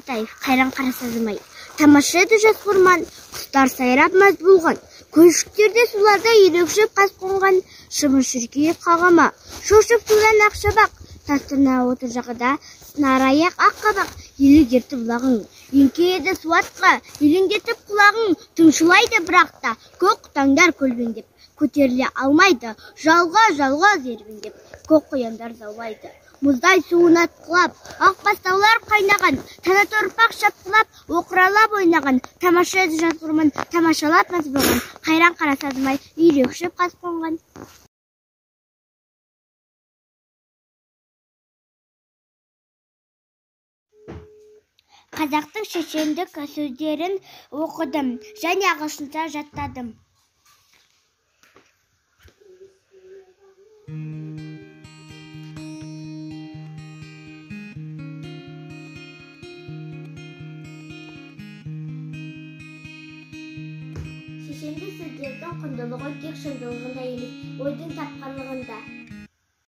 Атаев, қайран қарасазымай. Тамаша еді жас орман, құстар сайрап мәз болған. Көшіктерде суларда ерекшеп қас қонған. Шыбын шіркейіп қағама, шошып судан ақшабақ. Тастырна отыр жағыда, сынар аяқ ақ қабақ. Елігерті бұлағың, еңкейеді суатқа, елеңдетіп құлағың. Тұңшылайды бірақта, көк құтаңдар көлбеңдеп. Көтеріле алмайды, жалғыз ербеңдеп. Көк қояндар заулайды. Мұздай суын атқылап, ақ бастаулар қайнаған, тана торпақ шапқылап, оқыралап ойнаған, тамаша еді жас орман, тамашалап мәз болған, қайран қарасазымай, үйрекшіп қас қонған. Қазақтың шешендік сөздерін оқыдым, және ағылшынша жаттадым. Шешендік сөздердің құндылығы тек шындылығында емес, ойдың тапқырлығында.